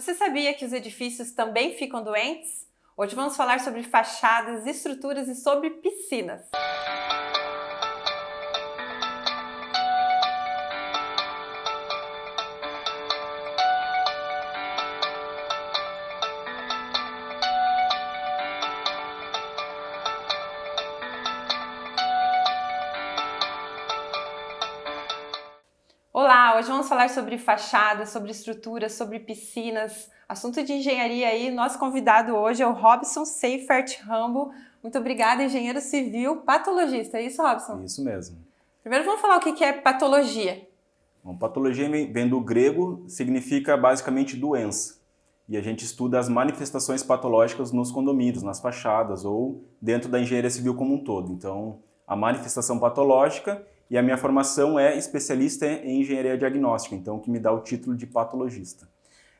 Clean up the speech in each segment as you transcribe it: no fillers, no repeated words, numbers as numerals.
Você sabia que os edifícios também ficam doentes? Hoje vamos falar sobre fachadas, estruturas e sobre piscinas. Olá, hoje vamos falar sobre fachadas, sobre estruturas, sobre piscinas, assunto de engenharia aí. Nosso convidado hoje é o Robson Seifert Rambo. Muito obrigada, engenheiro civil, patologista. É isso, Robson? Isso mesmo. Primeiro vamos falar o que é patologia. Bom, patologia vem do grego, significa basicamente doença. E a gente estuda as manifestações patológicas nos condomínios, nas fachadas ou dentro da engenharia civil como um todo. Então, a manifestação patológica, e a minha formação é especialista em engenharia diagnóstica, então o que me dá o título de patologista.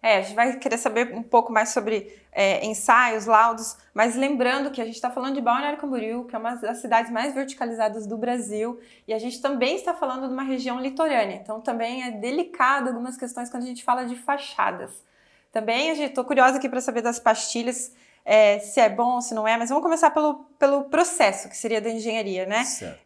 A gente vai querer saber um pouco mais sobre ensaios, laudos, mas lembrando que a gente está falando de Balneário Camboriú, que é uma das cidades mais verticalizadas do Brasil, e a gente também está falando de uma região litorânea, então também é delicado algumas questões quando a gente fala de fachadas. Também estou curiosa aqui para saber das pastilhas, se é bom, se não é, mas vamos começar pelo processo, que seria da engenharia, né? Certo.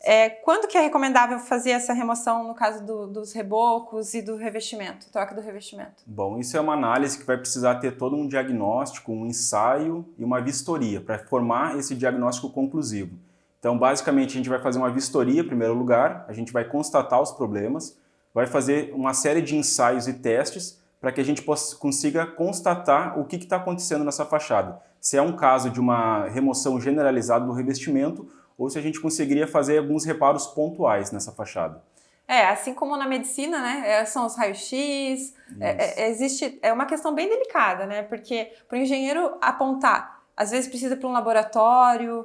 Quando que é recomendável fazer essa remoção no caso dos rebocos e do revestimento, troca do revestimento? Bom, isso é uma análise que vai precisar ter todo um diagnóstico, um ensaio e uma vistoria para formar esse diagnóstico conclusivo. Então, basicamente, a gente vai fazer uma vistoria em primeiro lugar, a gente vai constatar os problemas, vai fazer uma série de ensaios e testes para que a gente consiga constatar o que está acontecendo nessa fachada. Se é um caso de uma remoção generalizada do revestimento ou se a gente conseguiria fazer alguns reparos pontuais nessa fachada. Assim como na medicina, né, são os raios-x, é uma questão bem delicada, né, porque para o engenheiro apontar, às vezes precisa para um laboratório,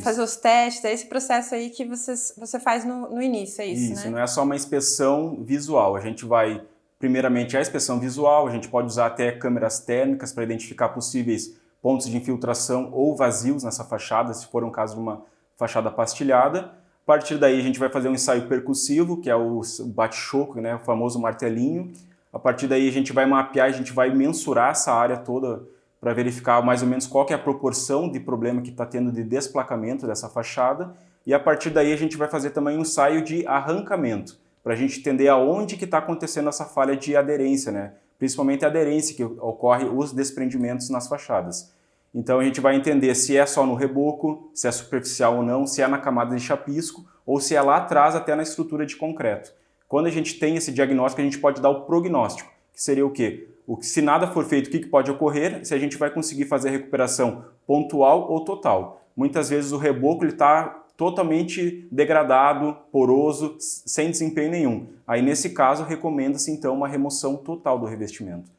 fazer os testes, é esse processo aí que você faz no início, é isso, né? Isso, não é só uma inspeção visual, a gente vai, primeiramente, a inspeção visual, a gente pode usar até câmeras térmicas para identificar possíveis pontos de infiltração ou vazios nessa fachada, se for um caso de uma fachada pastilhada. A partir daí a gente vai fazer um ensaio percussivo, que é o bate-choco, né, o famoso martelinho. A partir daí a gente vai mapear, a gente vai mensurar essa área toda para verificar mais ou menos qual que é a proporção de problema que está tendo de desplacamento dessa fachada. E a partir daí a gente vai fazer também um ensaio de arrancamento, para a gente entender aonde que está acontecendo essa falha de aderência, né? Principalmente a aderência que ocorre os desprendimentos nas fachadas. Então a gente vai entender se é só no reboco, se é superficial ou não, se é na camada de chapisco ou se é lá atrás até na estrutura de concreto. Quando a gente tem esse diagnóstico, a gente pode dar o prognóstico, que seria o quê? Se nada for feito, o que pode ocorrer? Se a gente vai conseguir fazer a recuperação pontual ou total. Muitas vezes o reboco está totalmente degradado, poroso, sem desempenho nenhum. Aí, nesse caso, recomenda-se, então, uma remoção total do revestimento.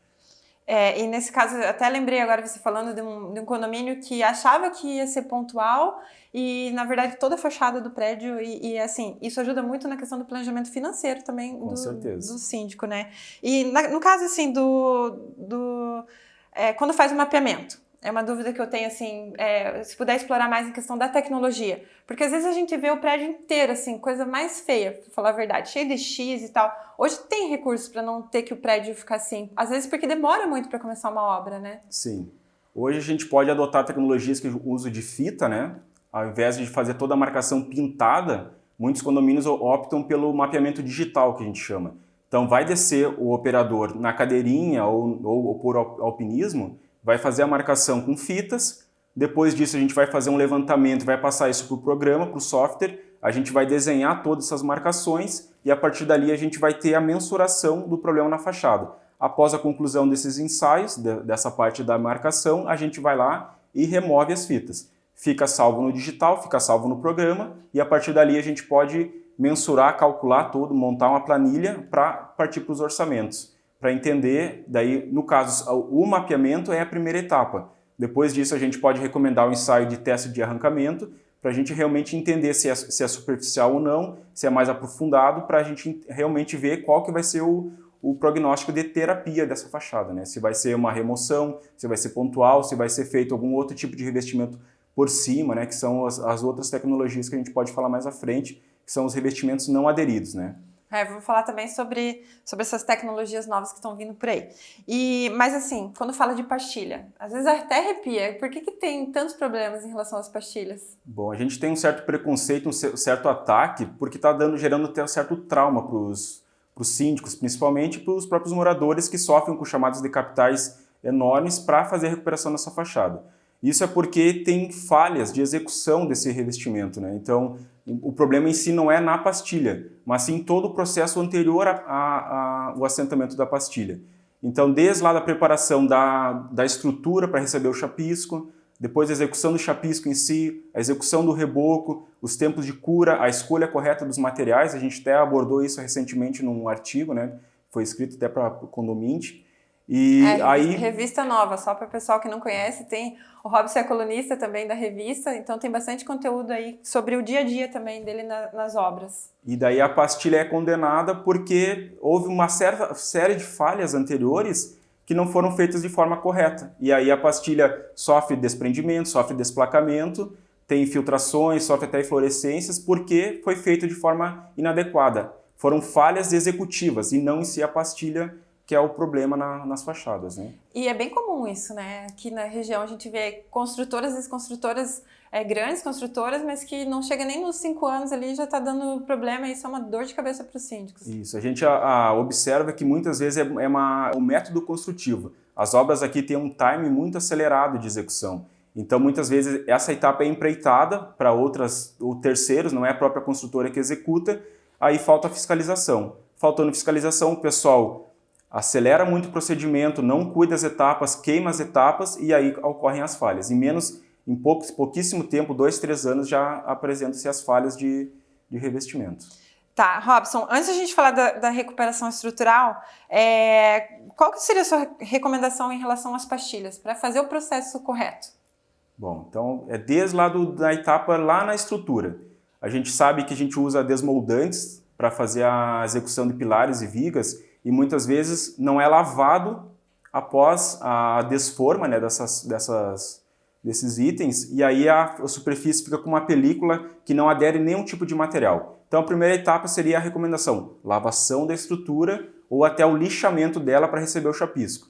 E nesse caso, eu até lembrei agora você falando de um condomínio que achava que ia ser pontual e, na verdade, toda a fachada do prédio assim, isso ajuda muito na questão do planejamento financeiro também do síndico, né? E no caso, assim, quando faz o mapeamento, é uma dúvida que eu tenho, assim, se puder explorar mais em questão da tecnologia. Porque às vezes a gente vê o prédio inteiro, assim, coisa mais feia, pra falar a verdade, cheio de X e tal. Hoje tem recursos para não ter que o prédio ficar assim. Às vezes porque demora muito para começar uma obra, né? Sim. Hoje a gente pode adotar tecnologias que uso de fita, né? Ao invés de fazer toda a marcação pintada, muitos condomínios optam pelo mapeamento digital, que a gente chama. Então vai descer o operador na cadeirinha ou por alpinismo, vai fazer a marcação com fitas, depois disso a gente vai fazer um levantamento, vai passar isso para o programa, para o software, a gente vai desenhar todas essas marcações e a partir dali a gente vai ter a mensuração do problema na fachada. Após a conclusão desses ensaios, dessa parte da marcação, a gente vai lá e remove as fitas. Fica salvo no digital, fica salvo no programa e a partir dali a gente pode mensurar, calcular tudo, montar uma planilha para partir para os orçamentos. Para entender, daí, no caso, o mapeamento é a primeira etapa. Depois disso, a gente pode recomendar o ensaio de teste de arrancamento para a gente realmente entender se é superficial ou não, se é mais aprofundado, para a gente realmente ver qual que vai ser o prognóstico de terapia dessa fachada, né? Se vai ser uma remoção, se vai ser pontual, se vai ser feito algum outro tipo de revestimento por cima, né? Que são as outras tecnologias que a gente pode falar mais à frente, que são os revestimentos não aderidos, né? Vamos falar também sobre essas tecnologias novas que estão vindo por aí. Mas assim, quando fala de pastilha, às vezes até arrepia. Por que tem tantos problemas em relação às pastilhas? Bom, a gente tem um certo preconceito, um certo ataque, porque está gerando até um certo trauma para os síndicos, principalmente para os próprios moradores que sofrem com chamadas de capitais enormes para fazer a recuperação dessa fachada. Isso é porque tem falhas de execução desse revestimento, né? Então, o problema em si não é na pastilha, mas sim todo o processo anterior ao assentamento da pastilha. Então, desde lá da preparação da estrutura para receber o chapisco, depois a execução do chapisco em si, a execução do reboco, os tempos de cura, a escolha correta dos materiais, a gente até abordou isso recentemente num artigo, né? Foi escrito até para o Condominte. E aí... Revista nova, só para o pessoal que não conhece, tem o Robson é colunista também da revista, então tem bastante conteúdo aí sobre o dia a dia também dele nas obras. E daí a pastilha é condenada porque houve uma certa série de falhas anteriores que não foram feitas de forma correta. E aí a pastilha sofre desprendimento, sofre desplacamento, tem infiltrações, sofre até eflorescências, porque foi feito de forma inadequada. Foram falhas executivas e não em si a pastilha, que é o problema nas fachadas, né? E é bem comum isso, né? Aqui na região a gente vê construtoras e construtoras, grandes construtoras, mas que não chega nem nos 5 anos ali já está dando problema e isso é uma dor de cabeça para os síndicos. Isso, a gente observa que muitas vezes o método construtivo. As obras aqui têm um time muito acelerado de execução. Então, muitas vezes, essa etapa é empreitada para outras ou terceiros, não é a própria construtora que executa, aí falta a fiscalização. Faltando fiscalização, o pessoal acelera muito o procedimento, não cuida das etapas, queima as etapas e aí ocorrem as falhas. Em pouquíssimo tempo, 2, 3 anos, já apresentam-se as falhas de revestimento. Tá, Robson, antes de a gente falar da recuperação estrutural, qual que seria a sua recomendação em relação às pastilhas, para fazer o processo correto? Bom, então é desde lá da etapa lá na estrutura. A gente sabe que a gente usa desmoldantes para fazer a execução de pilares e vigas, e muitas vezes não é lavado após a desforma, né, desses itens, e aí a superfície fica com uma película que não adere a nenhum tipo de material. Então a primeira etapa seria a recomendação, lavação da estrutura ou até o lixamento dela para receber o chapisco.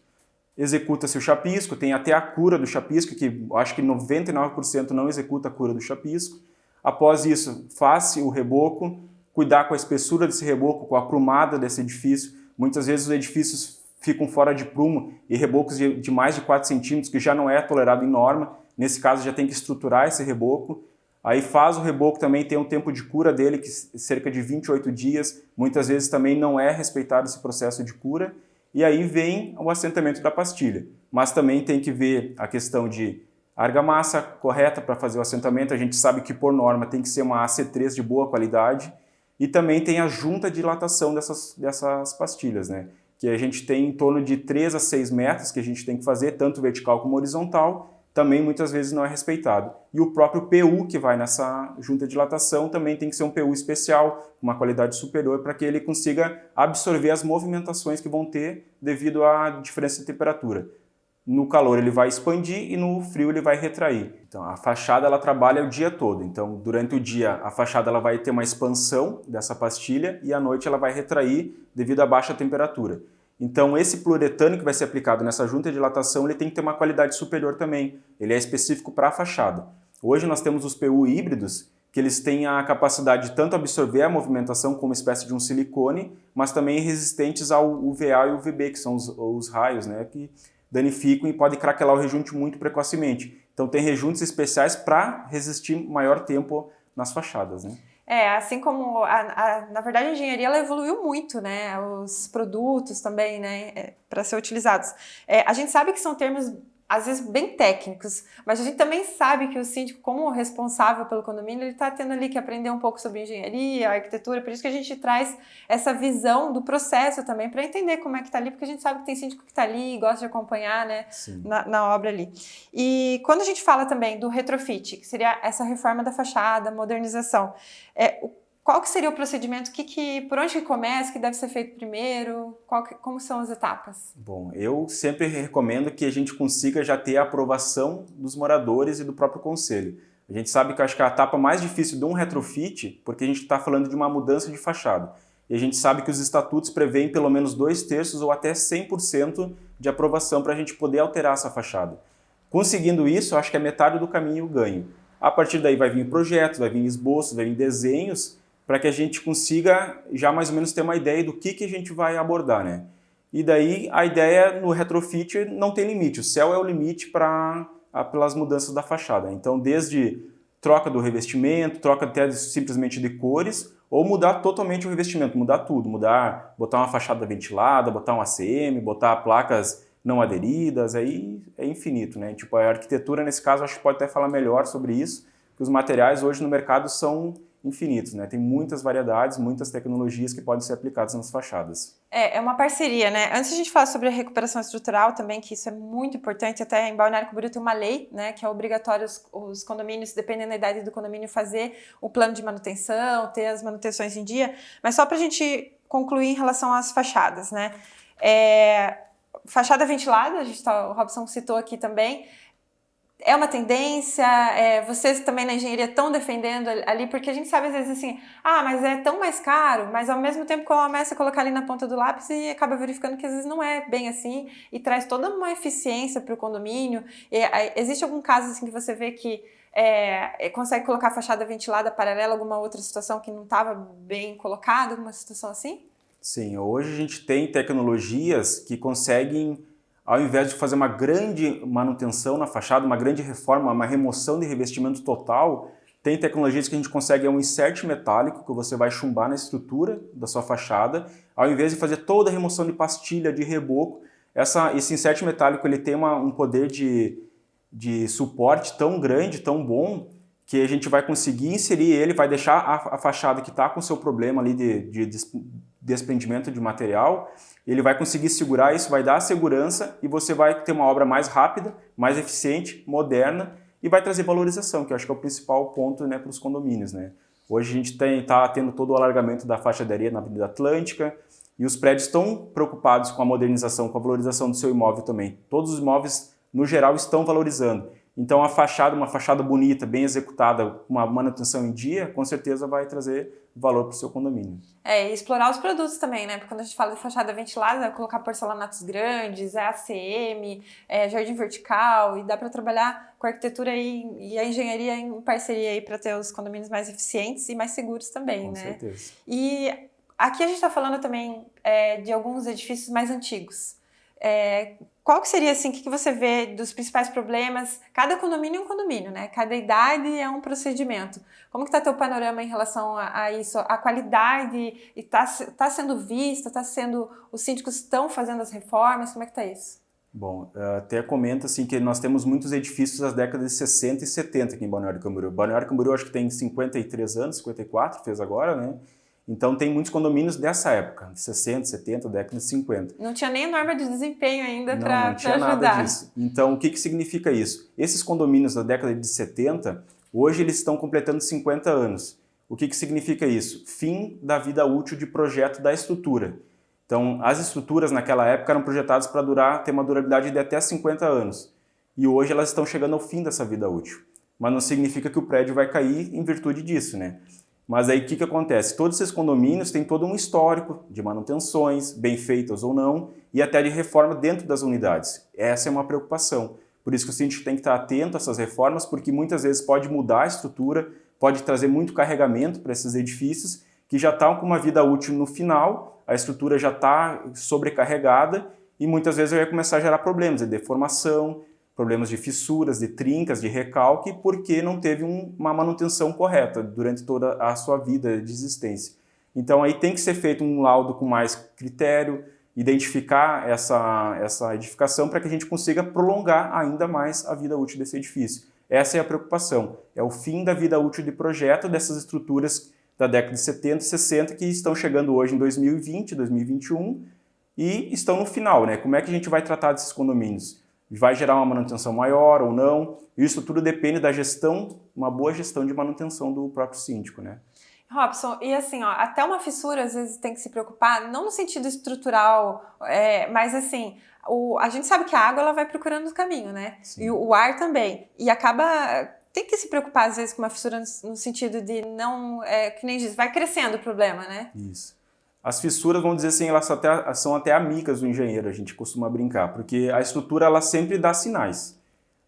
Executa-se o chapisco, tem até a cura do chapisco, que acho que 99% não executa a cura do chapisco. Após isso, faz-se o reboco, cuidar com a espessura desse reboco, com a aprumada desse edifício. Muitas vezes os edifícios ficam fora de prumo e rebocos de mais de 4 centímetros, que já não é tolerado em norma. Nesse caso, já tem que estruturar esse reboco. Aí faz o reboco também, tem um tempo de cura dele, que é cerca de 28 dias. Muitas vezes também não é respeitado esse processo de cura. E aí vem o assentamento da pastilha. Mas também tem que ver a questão de argamassa correta para fazer o assentamento. A gente sabe que, por norma, tem que ser uma AC3 de boa qualidade. E também tem a junta de dilatação dessas pastilhas, né? Que a gente tem em torno de 3 a 6 metros que a gente tem que fazer, tanto vertical como horizontal, também muitas vezes não é respeitado. E o próprio PU que vai nessa junta de dilatação também tem que ser um PU especial, com uma qualidade superior, para que ele consiga absorver as movimentações que vão ter devido à diferença de temperatura. No calor ele vai expandir e no frio ele vai retrair. Então a fachada ela trabalha o dia todo. Então durante o dia a fachada ela vai ter uma expansão dessa pastilha e à noite ela vai retrair devido à baixa temperatura. Então esse poliuretano que vai ser aplicado nessa junta de dilatação ele tem que ter uma qualidade superior também. Ele é específico para a fachada. Hoje nós temos os PU híbridos que eles têm a capacidade de tanto absorver a movimentação como uma espécie de um silicone, mas também resistentes ao UVA e UVB, que são os raios, né, que danificam e podem craquelar o rejunte muito precocemente. Então tem rejuntes especiais para resistir maior tempo nas fachadas, né? Assim como, na verdade, a engenharia ela evoluiu muito, né? Os produtos também, né? Para ser utilizados. A gente sabe que são termos, às vezes, bem técnicos, mas a gente também sabe que o síndico, como responsável pelo condomínio, ele está tendo ali que aprender um pouco sobre engenharia, arquitetura, por isso que a gente traz essa visão do processo também, para entender como é que está ali, porque a gente sabe que tem síndico que está ali e gosta de acompanhar, né, na obra ali. E quando a gente fala também do retrofit, que seria essa reforma da fachada, modernização, qual que seria o procedimento? Por onde que começa? Que deve ser feito primeiro? Como são as etapas? Bom, eu sempre recomendo que a gente consiga já ter a aprovação dos moradores e do próprio conselho. A gente sabe que eu acho que é a etapa mais difícil de um retrofit, porque a gente está falando de uma mudança de fachada. e a gente sabe que os estatutos prevêem pelo menos 2/3 ou até 100% de aprovação para a gente poder alterar essa fachada. Conseguindo isso, eu acho que é metade do caminho ganho. A partir daí vai vir projetos, vai vir esboços, vai vir desenhos, para que a gente consiga já mais ou menos ter uma ideia do que a gente vai abordar, né? E daí a ideia no retrofit não tem limite, o céu é o limite pelas mudanças da fachada. Então, desde troca do revestimento, troca até simplesmente de cores, ou mudar totalmente o revestimento, mudar tudo, botar uma fachada ventilada, botar um ACM, botar placas não aderidas, aí é infinito, né? Tipo, a arquitetura, nesse caso, acho que pode até falar melhor sobre isso, porque os materiais hoje no mercado são infinitos, né? Tem muitas variedades, muitas tecnologias que podem ser aplicadas nas fachadas. É uma parceria, né? Antes de a gente falar sobre a recuperação estrutural também, que isso é muito importante, até em Balneário Camboriú tem uma lei, né, que é obrigatório os condomínios, dependendo da idade do condomínio, fazer o plano de manutenção, ter as manutenções em dia, mas só para a gente concluir em relação às fachadas, né? Fachada ventilada, o Robson citou aqui também, é uma tendência, vocês também na engenharia estão defendendo ali, porque a gente sabe às vezes assim, mas é tão mais caro, mas ao mesmo tempo começa a colocar ali na ponta do lápis e acaba verificando que às vezes não é bem assim e traz toda uma eficiência para o condomínio. Existe algum caso assim que você vê que consegue colocar a fachada ventilada paralela a alguma outra situação que não estava bem colocada, alguma situação assim? Sim, hoje a gente tem tecnologias que conseguem, ao invés de fazer uma grande manutenção na fachada, uma grande reforma, uma remoção de revestimento total, tem tecnologias que a gente consegue um insert metálico que você vai chumbar na estrutura da sua fachada, ao invés de fazer toda a remoção de pastilha, de reboco. Esse insert metálico ele tem um poder de suporte tão grande, tão bom, que a gente vai conseguir inserir ele, vai deixar a fachada que está com o seu problema ali de desprendimento de material, ele vai conseguir segurar isso, vai dar a segurança e você vai ter uma obra mais rápida, mais eficiente, moderna e vai trazer valorização, que eu acho que é o principal ponto, né, para os condomínios, né? Hoje a gente está tendo todo o alargamento da faixa de areia na Avenida Atlântica e os prédios estão preocupados com a modernização, com a valorização do seu imóvel também. Todos os imóveis, no geral, estão valorizando. Então uma fachada bonita, bem executada, com uma manutenção em dia, com certeza vai trazer valor para o seu condomínio. E explorar os produtos também, né? Porque quando a gente fala de fachada ventilada, colocar porcelanatos grandes, ACM, jardim vertical, e dá para trabalhar com a arquitetura e a engenharia em parceria aí para ter os condomínios mais eficientes e mais seguros também, com né? certeza. E aqui a gente está falando também de alguns edifícios mais antigos. Qual que seria, assim, o que você vê dos principais problemas? Cada condomínio é um condomínio, né? Cada idade é um procedimento. Como que está teu panorama em relação a isso? A qualidade está sendo vista? Os síndicos estão fazendo as reformas? Como é que está isso? Bom, até comento assim que nós temos muitos edifícios das décadas de 60 e 70 aqui em Balneário Camboriú. Balneário Camboriú acho que tem 53 anos, 54, fez agora, né? Então tem muitos condomínios dessa época, de 60, 70, década de 50. Não tinha nem norma de desempenho ainda para ajudar. Não tinha nada disso. Então o que significa isso? Esses condomínios da década de 70, hoje eles estão completando 50 anos. O que significa isso? Fim da vida útil de projeto da estrutura. Então as estruturas naquela época eram projetadas para ter uma durabilidade de até 50 anos. E hoje elas estão chegando ao fim dessa vida útil. Mas não significa que o prédio vai cair em virtude disso, né? Mas aí o que acontece? Todos esses condomínios têm todo um histórico de manutenções, bem feitas ou não, e até de reforma dentro das unidades. Essa é uma preocupação. Por isso que o síndico tem que estar atento a essas reformas, porque muitas vezes pode mudar a estrutura, pode trazer muito carregamento para esses edifícios, que já estão com uma vida útil no final, a estrutura já está sobrecarregada, e muitas vezes vai começar a gerar problemas de deformação, problemas de fissuras, de trincas, de recalque, porque não teve uma manutenção correta durante toda a sua vida de existência. Então aí tem que ser feito um laudo com mais critério, identificar essa edificação para que a gente consiga prolongar ainda mais a vida útil desse edifício. Essa é a preocupação, é o fim da vida útil de projeto dessas estruturas da década de 70 e 60 que estão chegando hoje em 2020, 2021 e estão no final, né? Como é que a gente vai tratar desses condomínios? Vai gerar uma manutenção maior ou não? Isso tudo depende da gestão, uma boa gestão de manutenção do próprio síndico, né? Robson, e assim, até uma fissura às vezes tem que se preocupar, não no sentido estrutural, mas assim, a gente sabe que a água ela vai procurando o caminho, né? Sim. E o ar também. E tem que se preocupar às vezes com uma fissura no sentido de não, que nem diz, vai crescendo o problema, né? Isso. As fissuras, vamos dizer assim, elas são até amigas do engenheiro, a gente costuma brincar, porque a estrutura ela sempre dá sinais.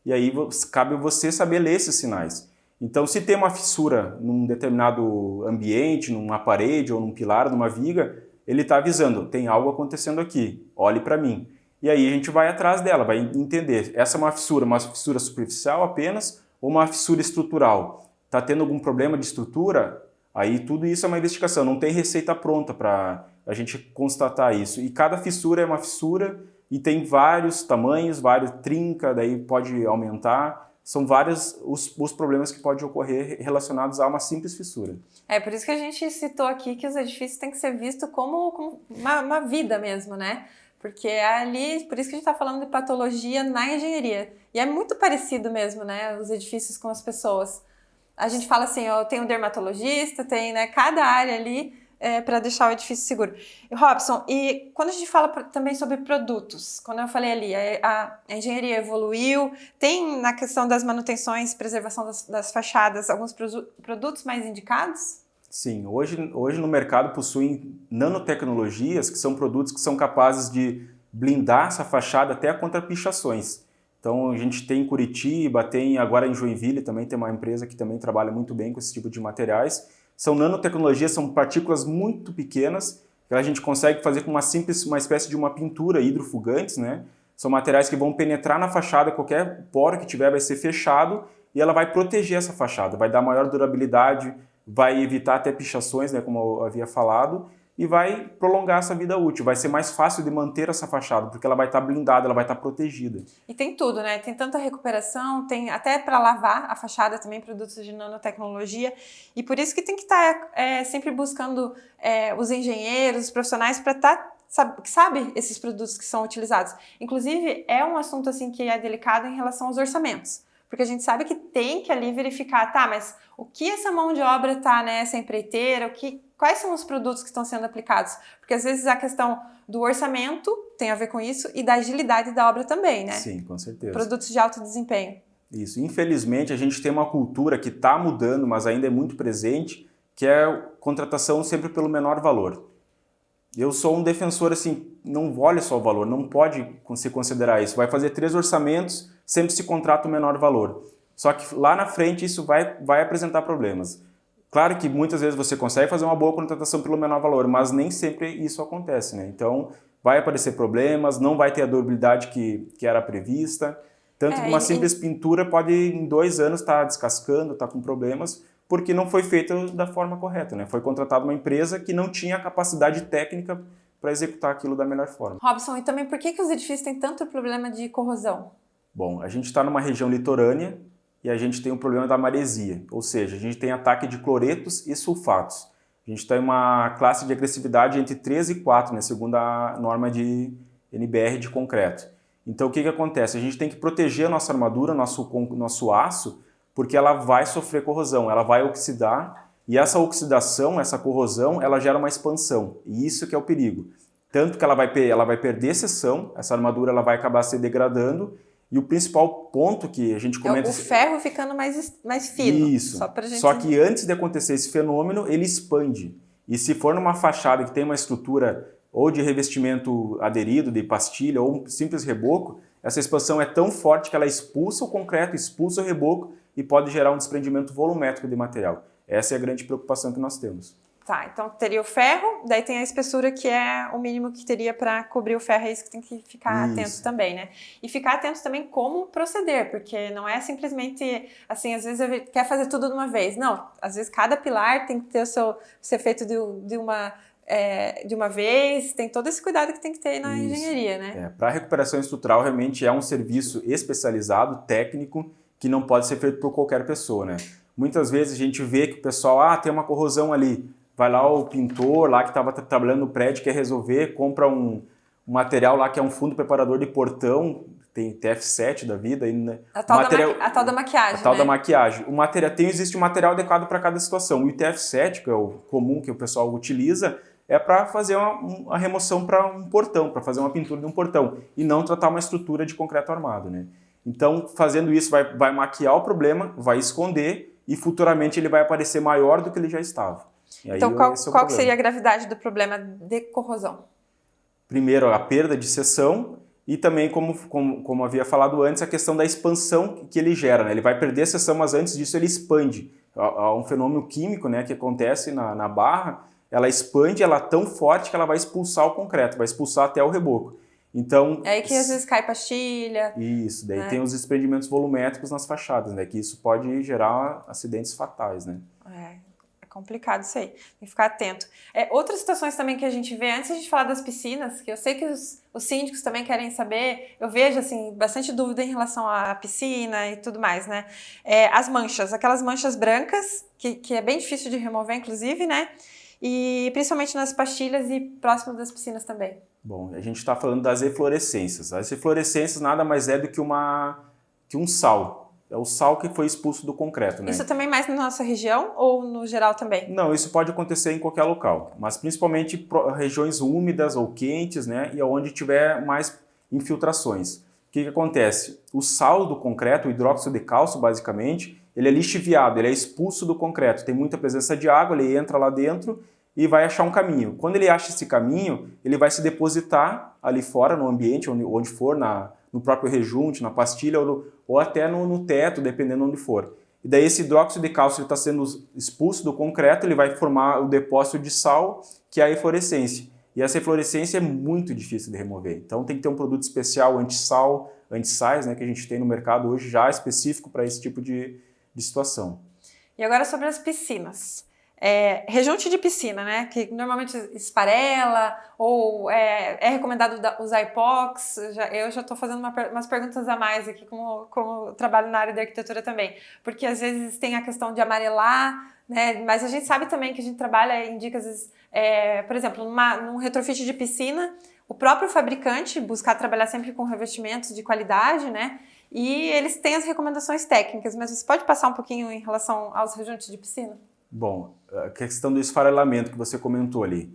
E aí cabe você saber ler esses sinais. Então, se tem uma fissura num determinado ambiente, numa parede ou num pilar, numa viga, ele está avisando, tem algo acontecendo aqui, olhe para mim. E aí a gente vai atrás dela, vai entender, essa é uma fissura superficial apenas ou uma fissura estrutural? Está tendo algum problema de estrutura? Aí tudo isso é uma investigação, não tem receita pronta para a gente constatar isso. E cada fissura é uma fissura e tem vários tamanhos, vários trinca, daí pode aumentar. São vários os problemas que podem ocorrer relacionados a uma simples fissura. É por isso que a gente citou aqui que os edifícios têm que ser vistos como uma vida mesmo, né? Porque ali, por isso que a gente está falando de patologia na engenharia. E é muito parecido mesmo, né? Os edifícios com as pessoas. A gente fala assim, ó, tem um dermatologista, tem, né, cada área ali para deixar o edifício seguro. E, Robson, e quando a gente fala também sobre produtos, quando eu falei ali, a engenharia evoluiu, tem na questão das manutenções, preservação das fachadas, alguns produtos mais indicados? Sim, hoje no mercado possuem nanotecnologias, que são produtos que são capazes de blindar essa fachada até contra pichações. Então a gente tem em Curitiba, tem agora em Joinville também tem uma empresa que também trabalha muito bem com esse tipo de materiais. São nanotecnologias, são partículas muito pequenas que a gente consegue fazer com uma espécie de uma pintura hidrofugantes, né? São materiais que vão penetrar na fachada, qualquer poro que tiver vai ser fechado e ela vai proteger essa fachada, vai dar maior durabilidade, vai evitar até pichações, né, como eu havia falado, e vai prolongar essa vida útil. Vai ser mais fácil de manter essa fachada, porque ela vai estar blindada, ela vai estar protegida. E tem tudo, né? Tem tanta recuperação, tem até para lavar a fachada também produtos de nanotecnologia. E por isso que tem que estar sempre buscando os engenheiros, os profissionais para estar que sabe esses produtos que são utilizados. Inclusive, é um assunto assim que é delicado em relação aos orçamentos. Porque a gente sabe que tem que ali verificar, tá, mas o que essa mão de obra tá, né, essa empreiteira, quais são os produtos que estão sendo aplicados? Porque às vezes a questão do orçamento tem a ver com isso e da agilidade da obra também, né? Sim, com certeza. Produtos de alto desempenho. Isso. Infelizmente, a gente tem uma cultura que está mudando, mas ainda é muito presente, que é a contratação sempre pelo menor valor. Eu sou um defensor, assim, não olha só o valor, não pode se considerar isso. Vai fazer 3 orçamentos, sempre se contrata o menor valor. Só que lá na frente isso vai apresentar problemas. Claro que muitas vezes você consegue fazer uma boa contratação pelo menor valor, mas nem sempre isso acontece, né? Então vai aparecer problemas, não vai ter a durabilidade que era prevista. Tanto que uma simples pintura pode em 2 anos estar descascando, estar com problemas, porque não foi feito da forma correta, né? Foi contratada uma empresa que não tinha a capacidade técnica para executar aquilo da melhor forma. Robson, e também por que os edifícios têm tanto problema de corrosão? Bom, a gente está numa região litorânea e a gente tem o problema da maresia, ou seja, a gente tem ataque de cloretos e sulfatos. A gente tem uma classe de agressividade entre 3 e 4, né, segundo a norma de NBR de concreto. Então o que acontece? A gente tem que proteger a nossa armadura, nosso aço, porque ela vai sofrer corrosão, ela vai oxidar, e essa oxidação, essa corrosão, ela gera uma expansão, e isso que é o perigo. Tanto que ela vai perder seção, essa armadura ela vai acabar se degradando, e o principal ponto que a gente comenta... O ferro ficando mais fino. Isso, só que antes de acontecer esse fenômeno, ele expande. E se for numa fachada que tem uma estrutura ou de revestimento aderido, de pastilha, ou um simples reboco, essa expansão é tão forte que ela expulsa o concreto, expulsa o reboco, e pode gerar um desprendimento volumétrico de material. Essa é a grande preocupação que nós temos. Tá, então teria o ferro, daí tem a espessura que é o mínimo que teria para cobrir o ferro, é isso que tem que ficar atento também, né? E ficar atento também como proceder, porque não é simplesmente assim, às vezes quer fazer tudo de uma vez. Não, às vezes cada pilar tem que ter ser feito de uma vez, tem todo esse cuidado que tem que ter na engenharia, né? Para a recuperação estrutural, realmente é um serviço especializado, técnico, que não pode ser feito por qualquer pessoa, né? Muitas vezes a gente vê que o pessoal, tem uma corrosão ali, vai lá o pintor lá que estava trabalhando no prédio, quer resolver, compra um material lá que é um fundo preparador de portão, tem TF7 da vida. Aí, né? A tal da maquiagem, a tal da maquiagem. Existe um material adequado para cada situação. E o TF7, que é o comum que o pessoal utiliza, é para fazer uma remoção para um portão, para fazer uma pintura de um portão, e não tratar uma estrutura de concreto armado, né? Então, fazendo isso, vai maquiar o problema, vai esconder e futuramente ele vai aparecer maior do que ele já estava. E aí, Então, qual esse é o que problema. seria a gravidade do problema de corrosão? Primeiro, a perda de seção e também, como havia falado antes, a questão da expansão que ele gera, né? Ele vai perder a seção, mas antes disso ele expande. Há um fenômeno químico, né, que acontece na barra, ela expande, ela é tão forte que ela vai expulsar o concreto, vai expulsar até o reboco. Então, É aí que às vezes cai pastilha. isso, daí né? tem os desprendimentos volumétricos nas fachadas, né, que isso pode gerar acidentes fatais, né? É complicado isso aí, tem que ficar atento. Outras situações também que a gente vê, antes de a gente falar das piscinas, que eu sei que os síndicos também querem saber, eu vejo assim, bastante dúvida em relação à piscina e tudo mais, né? As manchas, aquelas manchas brancas, que é bem difícil de remover, inclusive, né? E principalmente nas pastilhas e próximo das piscinas também. Bom, a gente está falando das eflorescências. As eflorescências nada mais é do que um sal. É o sal que foi expulso do concreto, né? Isso também mais na nossa região ou no geral também? Não, isso pode acontecer em qualquer local, mas principalmente regiões úmidas ou quentes, né? E onde tiver mais infiltrações. O que acontece? O sal do concreto, o hidróxido de cálcio, basicamente, ele é lixiviado, ele é expulso do concreto. Tem muita presença de água, ele entra lá dentro e vai achar um caminho. Quando ele acha esse caminho, ele vai se depositar ali fora, no ambiente, onde for, no próprio rejunte, na pastilha ou até no teto, dependendo onde for. E daí esse hidróxido de cálcio está sendo expulso do concreto, ele vai formar o depósito de sal, que é a eflorescência. E essa eflorescência é muito difícil de remover. Então tem que ter um produto especial anti-sal, anti-sais, né, que a gente tem no mercado hoje já específico para esse tipo de situação. E agora sobre as piscinas. Rejunte de piscina, né? Que normalmente esfarela ou é recomendado usar epox. Eu já estou fazendo umas perguntas a mais aqui, como trabalho na área da arquitetura também. Porque às vezes tem a questão de amarelar, né? Mas a gente sabe também que a gente trabalha, indica às vezes, por exemplo, num retrofit de piscina, o próprio fabricante buscar trabalhar sempre com revestimentos de qualidade, né? E eles têm as recomendações técnicas, mas você pode passar um pouquinho em relação aos rejuntes de piscina? Bom, a questão do esfarelamento que você comentou ali.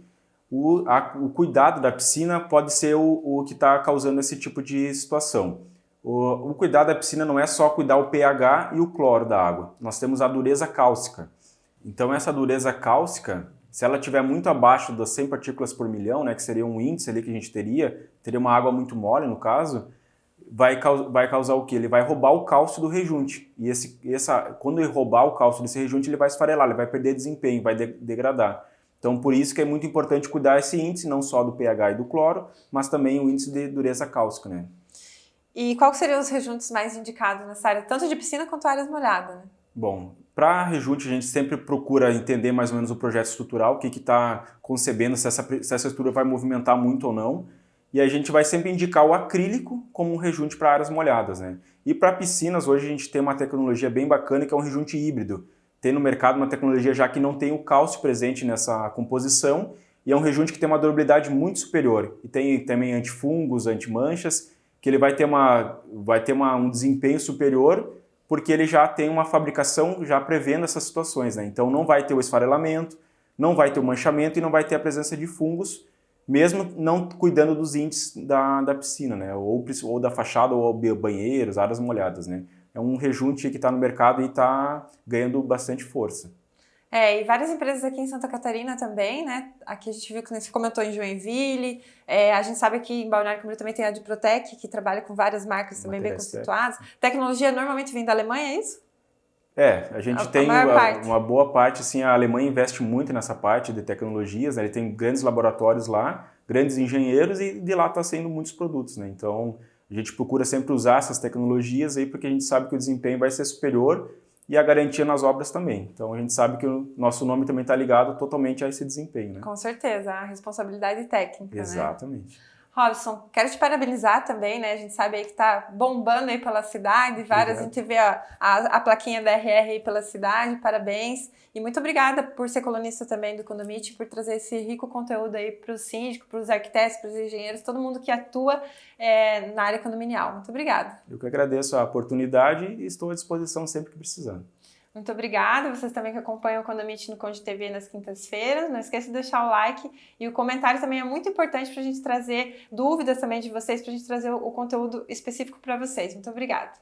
O cuidado da piscina pode ser o que está causando esse tipo de situação. O cuidado da piscina não é só cuidar o pH e o cloro da água. Nós temos a dureza cáustica. Então essa dureza cáustica, se ela estiver muito abaixo das 100 partículas por milhão, né, que seria um índice ali que a gente teria uma água muito mole no caso, vai causar o quê? Ele vai roubar o cálcio do rejunte. E quando ele roubar o cálcio desse rejunte, ele vai esfarelar, ele vai perder desempenho, vai degradar. Então, por isso que é muito importante cuidar esse índice, não só do pH e do cloro, mas também o índice de dureza cáustica, né? E qual seriam os rejuntes mais indicados nessa área, tanto de piscina quanto áreas molhadas, né? Bom, para rejunte a gente sempre procura entender mais ou menos o projeto estrutural, o que está concebendo, se essa estrutura vai movimentar muito ou não. E a gente vai sempre indicar o acrílico como um rejunte para áreas molhadas, né? E para piscinas, hoje a gente tem uma tecnologia bem bacana que é um rejunte híbrido. Tem no mercado uma tecnologia já que não tem o cálcio presente nessa composição e é um rejunte que tem uma durabilidade muito superior. E tem também antifungos, antimanchas, que ele vai ter um desempenho superior porque ele já tem uma fabricação já prevendo essas situações, né? Então não vai ter o esfarelamento, não vai ter o manchamento e não vai ter a presença de fungos, mesmo não cuidando dos índices da piscina, né? Ou da fachada, ou banheiros, áreas molhadas, né? É um rejunte que está no mercado e está ganhando bastante força. E várias empresas aqui em Santa Catarina também, né? Aqui a gente viu que você comentou em Joinville, a gente sabe que em Balneário Camboriú também tem a Diprotec, que trabalha com várias marcas também bem conceituadas. Tecnologia normalmente vem da Alemanha, é isso? A gente tem uma boa parte, assim, a Alemanha investe muito nessa parte de tecnologias, né? Ele tem grandes laboratórios lá, grandes engenheiros e de lá está saindo muitos produtos, né? Então a gente procura sempre usar essas tecnologias aí porque a gente sabe que o desempenho vai ser superior e a garantia nas obras também. Então a gente sabe que o nosso nome também está ligado totalmente a esse desempenho, né? Com certeza, a responsabilidade técnica, Exatamente. Né? Robson, quero te parabenizar também, né? A gente sabe aí que tá bombando aí pela cidade, várias, a gente vê a plaquinha da RR aí pela cidade, parabéns. E muito obrigada por ser colunista também do Condomite, por trazer esse rico conteúdo aí para os síndicos, para os arquitetos, para os engenheiros, todo mundo que atua na área condominial. Muito obrigada. Eu que agradeço a oportunidade e estou à disposição sempre que precisando. Muito obrigada, vocês também que acompanham o Condomite no Conde TV nas quintas-feiras, não esqueça de deixar o like e o comentário também é muito importante para a gente trazer dúvidas também de vocês, para a gente trazer o conteúdo específico para vocês. Muito obrigada.